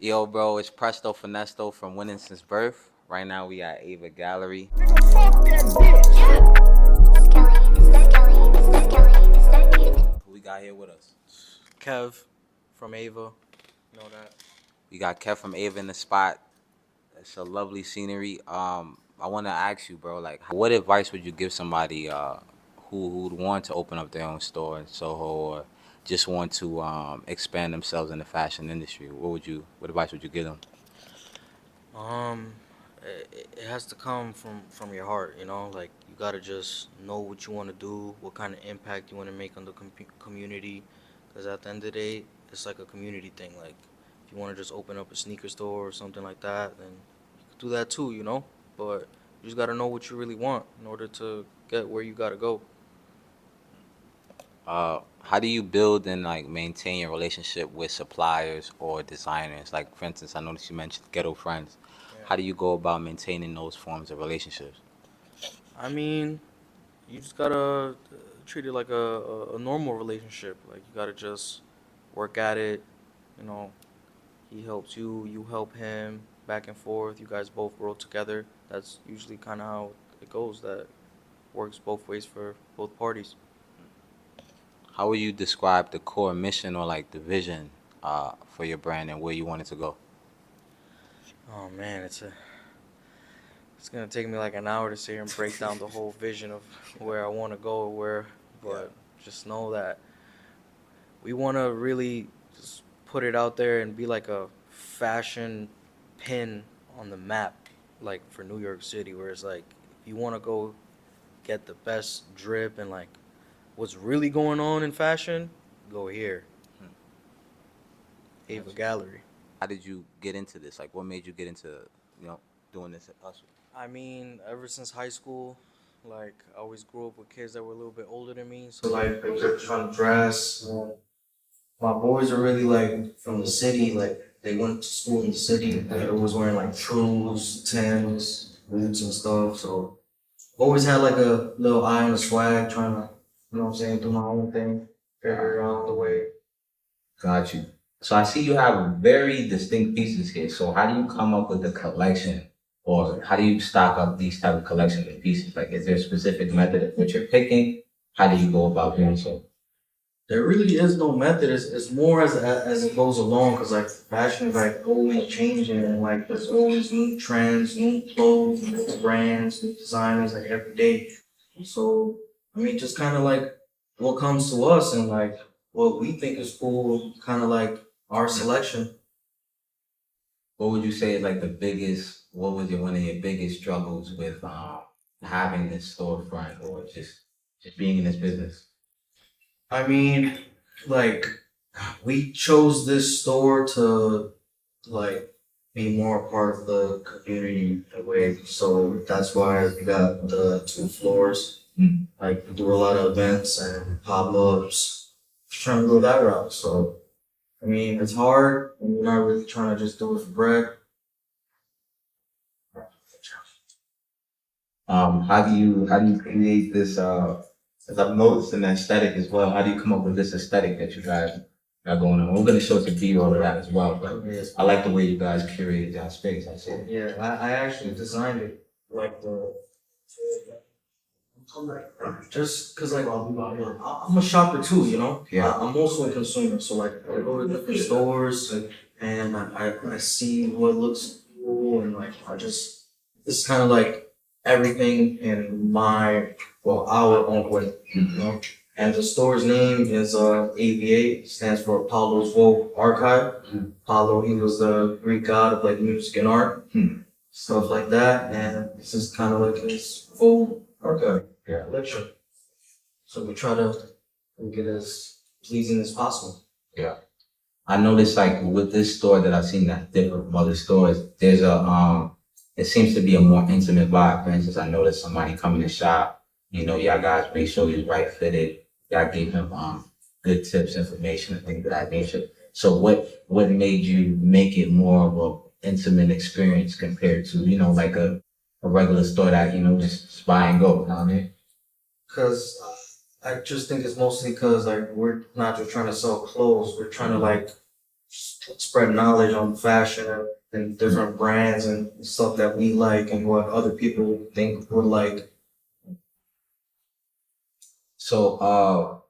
Yo, bro, it's Presto Finesto from Winning Since Birth. Right now, we at A.V.A Gallery. Who we got here with us? Kev from A.V.A. Know that. We got Kev from A.V.A in the spot. It's a lovely scenery. I want to ask you, bro, like, what advice would you give somebody who'd want to open up their own store in Soho or just want to expand themselves in the fashion industry? What advice would you give them? Um, it has to come from your heart, you know. Like you gotta just know what you want to do, what kind of impact you want to make on the community. Because at the end of the day, it's like a community thing. Like if you want to just open up a sneaker store or something like that, then you could do that too, you know. But you just gotta know what you really want in order to get where you gotta go. How do you build and like maintain your relationship with suppliers or designers? Like, for instance, I noticed you mentioned ghetto friends. Yeah. How do you go about maintaining those forms of relationships? I mean, you just gotta treat it like a normal relationship. Like you gotta just work at it. You know, he helps you, you help him, back and forth. You guys both grow together. That's usually kind of how it goes. That works both ways for both parties. How would you describe the core mission or like the vision for your brand and where you want it to go? Oh man, it's gonna take me like an hour to sit here and break down the whole vision of where I want to go, where, Yeah. but just know that we want to really just put it out there and be like a fashion pin on the map, like for New York City, where it's like if you want to go get the best drip and like what's really going on in fashion, go here, Hmm. A.V.A Gotcha. Gallery. How did you get into this? Like, what made you get into, you know, doing this hustle? I mean, ever since high school, like I always grew up with kids that were a little bit older than me, so like they kept trying to dress. My boys are really like from the city, like they went to school in the city. They always wearing like shoes, Timbs, boots and stuff. So always had like a little eye on the swag, trying to, you know what I'm saying, do my own thing, figure it out the way. Got you. So I see you have very distinct pieces here. So how do you come up with the collection, or how do you stock up these type of collections of pieces? Like, is there a specific method of what you're picking? How do you go about doing so? There really is no method. It's more as it goes along, because like fashion is like always changing, and like there's always new trends, new clothes, new brands, new designers, like every day. So I mean, just kind of like what comes to us and like what we think is cool, kind of like our selection. What would you say is like the biggest? What was one of your biggest struggles with having this storefront or just being in this business? I mean, like we chose this store to like be more a part of the community in a way. So that's why we got the two floors. Like we do a lot of events and pop ups. Trying to go that route. So I mean, it's hard, and we're not really trying to just do it for bread. How do you create this? As I've noticed an aesthetic as well. How do you come up with this aesthetic that you guys got going on? We're gonna show some B-roll of that as well. But Yes. I like the way you guys curated that space. I see. Yeah, I actually designed it like the just because like I'm a shopper too, you know. Yeah. I'm also a consumer, so like I go to different stores and I see what looks cool and like I just it's kind of like everything in my well our own way, you know. And the store's name is A.V.A. Stands for Apollo's Vogue Archive. Apollo, he was the Greek god of like music and art, stuff like that. And this is kind of like his full archive collection. So we try to make it as pleasing as possible. Yeah. I noticed like with this store that I've seen that's different from other stores, there's a it seems to be a more intimate vibe. For instance, I noticed somebody coming to shop, y'all guys make sure he's right fitted, y'all gave him good tips, information, and things of that nature. So what made you make it more of a intimate experience compared to, like a regular store that, just buy and go, you know what I mean? Cause I just think it's mostly cause like we're not just trying to sell clothes. We're trying to like spread knowledge on fashion and different brands and stuff that we like and what other people think would like. So,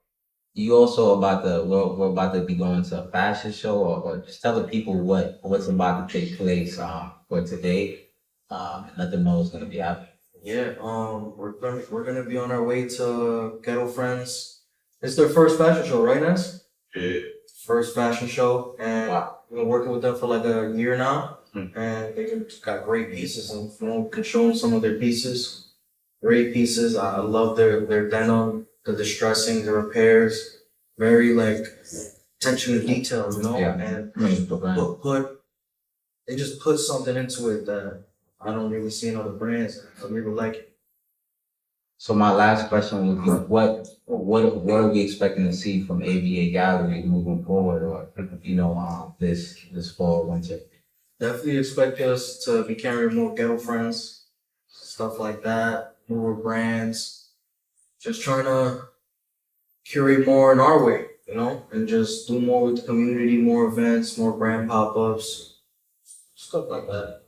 you also about to we're about to be going to a fashion show, or just tell the people what's about to take place for today. And let them know what's gonna be happening. Yeah, we're gonna be on our way to Ghetto Friends. It's their first fashion show, right, Ness? Yeah. First fashion show, and Wow. we've been working with them for like a year now, Hmm. and they got great pieces. And could show them some of their pieces. Great pieces. I love their denim, the distressing, the repairs. Very like attention to detail, you know. Yeah. And Mm. put they just put something into it that I don't really see in other brands. I really like it. So my last question would be, what are we expecting to see from A.V.A. Gallery moving forward, or this fall winter? Definitely expect us to be carrying more ghetto friends, stuff like that, more brands. Just trying to curate more in our way, you know, and just do more with the community, more events, more brand pop ups, stuff like that.